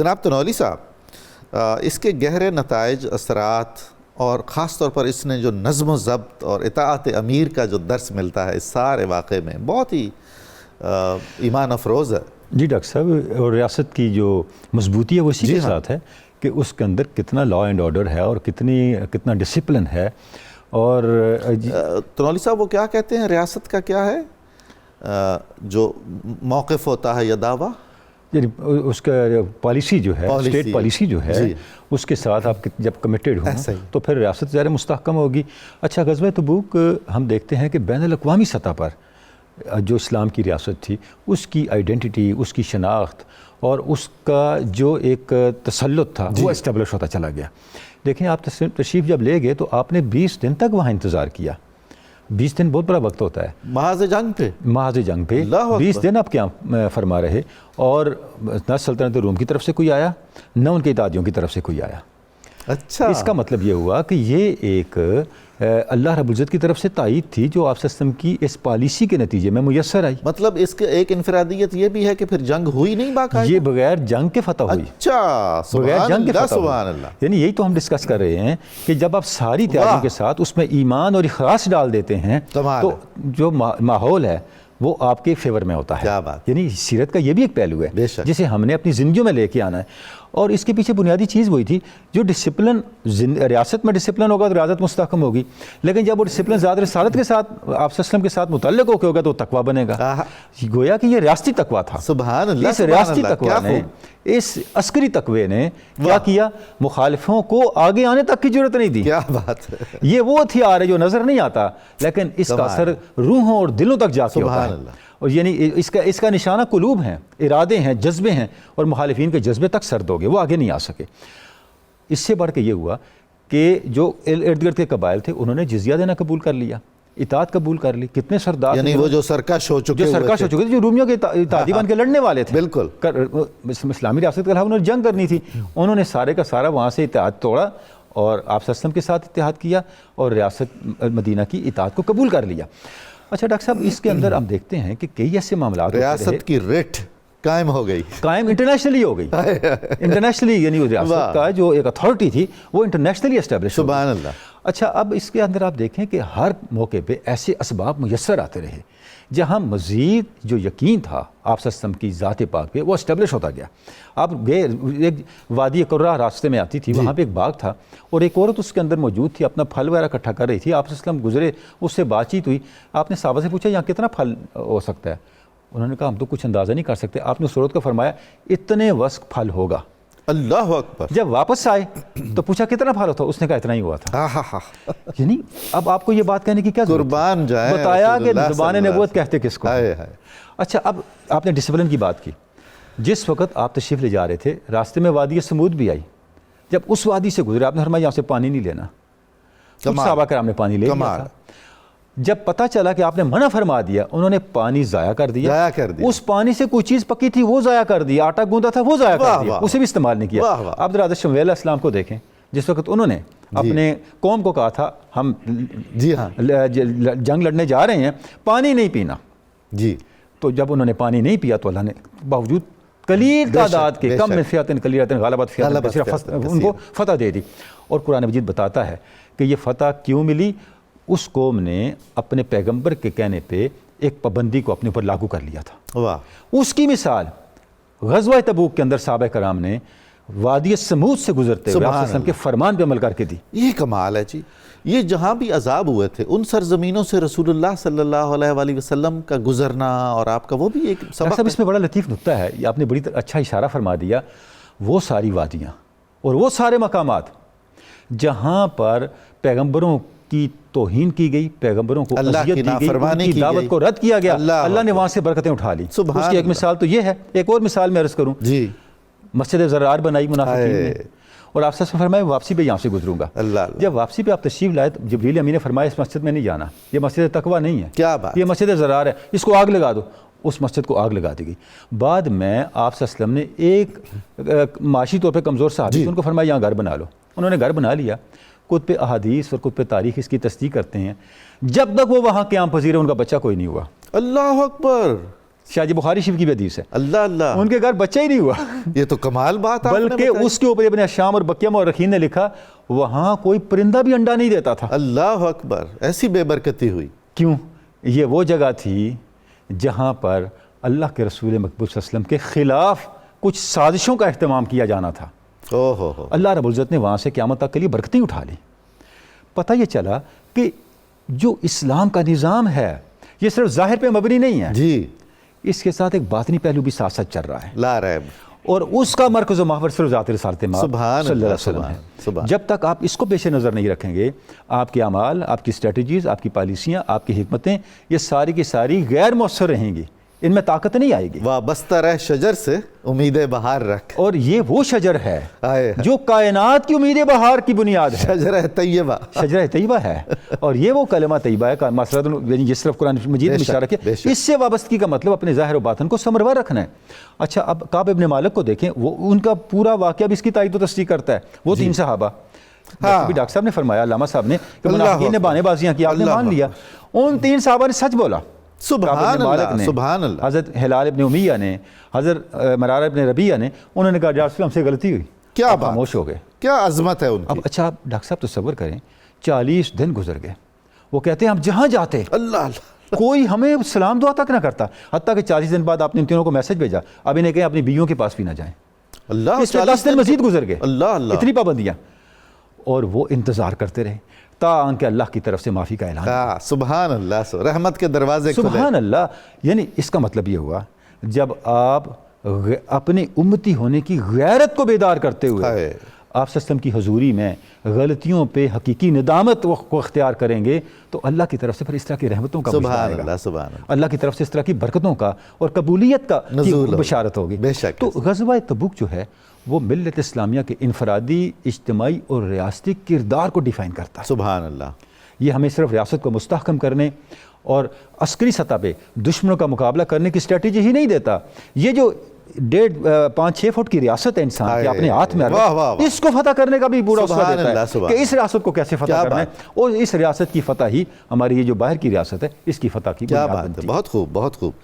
جناب تنولی صاحب، اس کے گہرے نتائج، اثرات اور خاص طور پر اس نے جو نظم و ضبط اور اطاعت امیر کا جو درس ملتا ہے اس سارے واقعے میں، بہت ہی ایمان افروز ہے۔ جی ڈاکٹر صاحب، اور ریاست کی جو مضبوطی ہے وہ اسی کے ساتھ ہے کہ اس کے اندر کتنا لا اینڈ آرڈر ہے اور کتنا ڈسپلن ہے۔ اور تنولی صاحب، وہ کیا کہتے ہیں، ریاست کا کیا ہے جو موقف ہوتا ہے یا دعویٰ؟ یعنی اس کا پالیسی جو ہے، اسٹیٹ پالیسی جو ہے، اس کے ساتھ آپ جب کمیٹیڈ ہوں تو پھر ریاست ظاہر مستحکم ہوگی۔ اچھا، غزوہ تبوک ہم دیکھتے ہیں کہ بین الاقوامی سطح پر جو اسلام کی ریاست تھی، اس کی آئیڈینٹی، اس کی شناخت اور اس کا جو ایک تسلط تھا وہ اسٹیبلش ہوتا چلا گیا۔ دیکھیں، آپ تشریف جب لے گئے تو آپ نے 20 دن تک وہاں انتظار کیا۔ 20 دن بہت بڑا وقت ہوتا ہے محاذ جنگ پہ 20 دن آپ کیا فرما رہے، اور نہ سلطنت روم کی طرف سے کوئی آیا، نہ ان کے اتحادیوں کی طرف سے کوئی آیا۔ اچھا، اس کا مطلب یہ ہوا کہ یہ ایک اللہ رب العزت کی طرف سے تائید تھی جو آپ سسٹم کی اس پالیسی کے نتیجے میں میسر آئی۔ مطلب اس کے ایک انفرادیت یہ بھی ہے کہ پھر جنگ ہوئی نہیں باقاعدہ، یہ بغیر جنگ کے فتح ہوئی۔ اچھا، بغیر جنگ کے فتح سبحان ہوئی۔ اللہ۔ یعنی یہی تو ہم ڈسکس کر رہے ہیں کہ جب آپ ساری تیاریوں کے ساتھ اس میں ایمان اور اخلاص ڈال دیتے ہیں تو جو ماحول ہے وہ آپ کے فیور میں ہوتا ہے۔ کیا بات، یعنی سیرت کا یہ بھی ایک پہلو ہے بے شک، جسے ہم نے اپنی زندگیوں میں لے کے آنا ہے۔ اور اس کے پیچھے بنیادی چیز وہی تھی، جو ڈسپلن ریاست میں ڈسپلن ہوگا تو ریاست مستحکم ہوگی، لیکن جب وہ ڈسپلن ذات رسالت کے ساتھ آپ وسلم کے ساتھ متعلق ہو کے ہوگا تو تقویٰ بنے گا۔ گویا کہ یہ ریاستی تقویٰ تھا۔ سبحان اللہ، اس ریاستی تقویٰ نے، اس عسکری تقوی نے کیا کیا، مخالفوں کو آگے آنے تک کی ضرورت نہیں دی۔ کیا بات ہے، یہ وہ ہتھیار ہے جو نظر نہیں آتا لیکن اس کا اثر روحوں اور دلوں تک جا کے ہوتا ہے۔ اور یعنی اس کا نشانہ قلوب ہیں، ارادے ہیں، جذبے ہیں، اور مخالفین کے جذبے تک سرد ہو گئے، وہ آگے نہیں آ سکے۔ اس سے بڑھ کے یہ ہوا کہ جو ارد گرد کے قبائل تھے انہوں نے جزیہ دینا قبول کر لیا، اطاعت قبول کر لی۔ کتنے سردار، یعنی وہ جو سرکش ہو چکے تھے، جو رومیوں کے اتحادی بن کے لڑنے والے تھے، بالکل اسلامی ریاست کے علاوہ انہوں نے جنگ کرنی تھی، انہوں نے سارے کا سارا وہاں سے اتحاد توڑا اور آپ وسلم کے ساتھ اتحاد کیا اور ریاست مدینہ کی اطاعت کو قبول کر لیا۔ اچھا ڈاکٹر صاحب، اس کے اندر ہم دیکھتے ہیں کہ کئی ایسے معاملات ریاست کی ریٹ قائم ہو گئی، قائم انٹرنیشنلی ہو گئی، انٹرنیشنلی، یعنی ریاست کا جو ایک اتھارٹی تھی وہ انٹرنیشنلی اسٹیبلش۔ سبحان اللہ۔ اچھا، اب اس کے اندر آپ دیکھیں کہ ہر موقع پہ ایسے اسباب میسر آتے رہے جہاں مزید جو یقین تھا آپ سسٹم کی ذات پاک پہ وہ اسٹیبلش ہوتا گیا۔ آپ گئے، ایک وادی قرہ راستے میں آتی تھی، وہاں پہ ایک باغ تھا اور ایک عورت اس کے اندر موجود تھی، اپنا پھل وغیرہ اکٹھا کر رہی تھی۔ آپ سسٹم گزرے، اس سے بات چیت ہوئی، آپ نے صحابہ سے پوچھا یہاں کتنا پھل ہو سکتا ہے؟ انہوں نے کہا ہم تو کچھ اندازہ نہیں کر سکتے۔ آپ نے اس عورت کو فرمایا اتنے وسق پھل ہوگا۔ اللہ اکبر۔ جب واپس آئے تو پوچھا کتنا پھل ہوتا؟ اس نے کہا اتنا ہی ہوا تھا۔ یعنی اب آپ کو یہ بات کہنے کی کیا ضرورت؟ قربان جائیں، بتایا کہ زبان نبوت کہتے کس کو۔ اچھا، اب آپ نے ڈسپلن کی بات کی۔ جس وقت آپ تشریف لے جا رہے تھے راستے میں وادی سمود بھی آئی، جب اس وادی سے گزرے آپ نے فرمایا یہاں سے پانی نہیں لینا۔ صحابہ کرام نے پانی لے لیا تھا۔ جب پتہ چلا کہ آپ نے منع فرما دیا، انہوں نے پانی ضائع کر دیا۔ اس پانی سے کوئی چیز پکی تھی وہ ضائع کر دی، آٹا گوندا تھا وہ ضائع کر دیا، اسے بھی استعمال نہیں کیا۔ آپ حضرت شمویل علیہ السلام کو دیکھیں، جس وقت انہوں نے اپنے قوم کو کہا تھا ہم جنگ لڑنے جا رہے ہیں، پانی نہیں پینا، تو جب انہوں نے پانی نہیں پیا تو اللہ نے باوجود قلیل تعداد کے، کم من فئۃ قلیلۃ غلبت فئۃ، ان کو فتح دے دی۔ اور قرآن مجید بتاتا ہے کہ یہ فتح کیوں ملی؟ اس قوم نے اپنے پیغمبر کے کہنے پہ ایک پابندی کو اپنے اوپر لاگو کر لیا تھا۔ اس کی مثال غزوہ تبوک کے اندر صحابہ کرام نے وادی سمود سے گزرتے ہوئے آپ وسلم کے فرمان پہ عمل کر کے دی۔ یہ کمال ہے جی۔ یہ جہاں بھی عذاب ہوئے تھے ان سرزمینوں سے رسول اللہ صلی اللہ علیہ وآلہ وسلم کا گزرنا اور آپ کا وہ بھی ایک سبق ہے۔ اس میں بڑا لطیف نکتہ ہے، یہ آپ نے بڑی اچھا اشارہ فرما دیا۔ وہ ساری وادیاں اور وہ سارے مقامات جہاں پر پیغمبروں کی توہین کی گئی، پیغمبروں کو اذیت دی گئی، ان کی دعوت کو رد کیا گیا، اللہ نے وہاں سے برکتیں اٹھا لی۔ اس کی ایک مثال تو یہ ہے، ایک اور مثال میں عرض کروں، مسجد زرار بنائی منافقین نے، اور آپ سے فرمایا واپسی پہ یہاں سے گزروں گا۔ جب واپسی پہ آپ تشریف لائے تو جبریل امین نے فرمایا اس مسجد میں نہیں جانا، یہ مسجد تقویٰ نہیں ہے، یہ مسجد زرار ہے، اس کو آگ لگا دو۔ اس مسجد کو آگ لگا دی گئی۔ بعد میں آپ صلی اللہ علیہ وسلم نے ایک معاشی طور پہ کمزور صحابی ان کو فرمایا یہاں گھر بنا لو، انہوں نے گھر بنا لیا۔ کتب احادیث اور کتب تاریخ اس کی تصدیق کرتے ہیں جب تک وہ وہاں قیام پذیر ہے ان کا بچہ کوئی نہیں ہوا۔ اللہ اکبر، شاید یہ بخاری شریف کی بھی حدیث ہے، اللہ اللہ، ان کے گھر بچہ ہی نہیں ہوا، یہ تو کمال بات آپ نے بلکہ بتائی۔ اس کے اوپر ابن شام اور بقیہ مورخین نے لکھا وہاں کوئی پرندہ بھی انڈا نہیں دیتا تھا۔ اللہ اکبر، ایسی بے برکتی ہوئی۔ کیوں؟ یہ وہ جگہ تھی جہاں پر اللہ کے رسول مقبول صلی اللہ علیہ وسلم کے خلاف کچھ سازشوں کا اہتمام کیا جانا تھا۔ اوہ ہو، اللہ رب العزت نے وہاں سے قیامت تک کے لیے برکتیں اٹھا لیں۔ پتہ یہ چلا کہ جو اسلام کا نظام ہے یہ صرف ظاہر پہ مبنی نہیں ہے، جی، اس کے ساتھ ایک باطنی پہلو بھی ساتھ ساتھ چل رہا ہے، لا ریب، اور اس کا مرکز و محور صرف ذات رسالت مآب سبحان صلی اللہ اللہ، علیہ وسلم ہے۔ سبحان۔ جب تک آپ اس کو پیش نظر نہیں رکھیں گے، آپ کے اعمال، آپ کی اسٹریٹجیز، آپ کی پالیسیاں، آپ کی حکمتیں، یہ ساری کی ساری غیر مؤثر رہیں گی، ان میں طاقت نہیں آئے گی۔ وابستہ رہ شجر سے امید بہار رکھ، اور یہ وہ شجر ہے آئے جو کائنات کی امید بہار کی بنیاد ہے، شجر طیبہ، شجرہ طیبہ ہے، اور یہ وہ کلمہ طیبہ ہے مسرت، یعنی جس طرف قرآن مجید میں بے شک، اشارہ کیا، بے شک۔ اس سے وابستگی کا مطلب اپنے ظاہر و باطن کو ثمروا رکھنا ہے۔ اچھا، اب کعب ابن مالک کو دیکھیں، وہ ان کا پورا واقعہ بھی اس کی تائید و تصدیق کرتا ہے۔ وہ 3 صحابہ، بھی ڈاکٹر صاحب نے فرمایا، علامہ صاحب نے، کہ اللہ منافقین نے اکبر، بانے بازیاں کی، آپ نے اللہ مان لیا۔ ان 3 صحابہ نے سچ بولا۔ سبحان کعب ابن مالک اللہ، نے، سبحان اللہ، حضرت ہلال ابن امیہ نے، حضرت مرارہ ابن ربیعہ نے، انہوں نے کہا یا رسول اللہ، ہم سے غلطی ہوئی، کیا آپ بات، خاموش ہو گئے۔ کیا عظمت ہے ان اب کی، اچھا، آپ ڈاکٹر صاحب تصور کریں، 40 دن گزر گئے، وہ کہتے ہیں ہم جہاں جاتے اللہ اللہ، کوئی ہمیں سلام دعا تک نہ کرتا، حتیٰ کہ 40 دن بعد آپ نے ان تینوں کو میسج بھیجا، اب انہیں کہیں اپنی بیویوں کے پاس بھی نہ جائیں۔ اللہ، اس پہ 10 دن مزید گزر گئے، اللہ اللہ، اتنی پابندیاں، اور وہ انتظار کرتے رہے تاہم کہ اللہ کی طرف سے معافی کا اعلان۔ ہاں، سبحان اللہ، رحمت کے دروازے کھلے، سبحان اللہ، یعنی اس کا مطلب یہ ہوا جب آپ اپنے امتی ہونے کی غیرت کو بیدار کرتے ہوئے ہائے، آپ سسٹم کی حضوری میں غلطیوں پہ حقیقی ندامت کو اختیار کریں گے تو اللہ کی طرف سے پھر اس طرح کی رحمتوں کا بشارت سبحان آئے گا، اللہ، سبحان اللہ، اللہ کی طرف سے اس طرح کی برکتوں کا اور قبولیت کا نزول ہوگا، بشارت ہوگی۔ بے شک۔ تو غزوہ تبوک جو ہے وہ ملت اسلامیہ کے انفرادی، اجتماعی اور ریاستی کردار کو ڈیفائن کرتا ہے۔ سبحان اللہ، یہ ہمیں صرف ریاست کو مستحکم کرنے اور عسکری سطح پہ دشمنوں کا مقابلہ کرنے کی اسٹریٹجی ہی نہیں دیتا، یہ جو 5-6 فٹ کی ریاست ہے انسان کے اپنے ہاتھ میں، واہ واہ واہ، اس کو فتح کرنے کا بھی پورا حوصلہ سبحان دیتا اللہ، ہے سبحان کہ اس ریاست کو کیسے فتح کیا کرنا ہے، اور اس ریاست کی فتح ہی ہماری یہ جو باہر کی ریاست ہے اس کی فتح کی کیا بنیاد بات بنتی ہے، ہے۔ بہت خوب، بہت خوب۔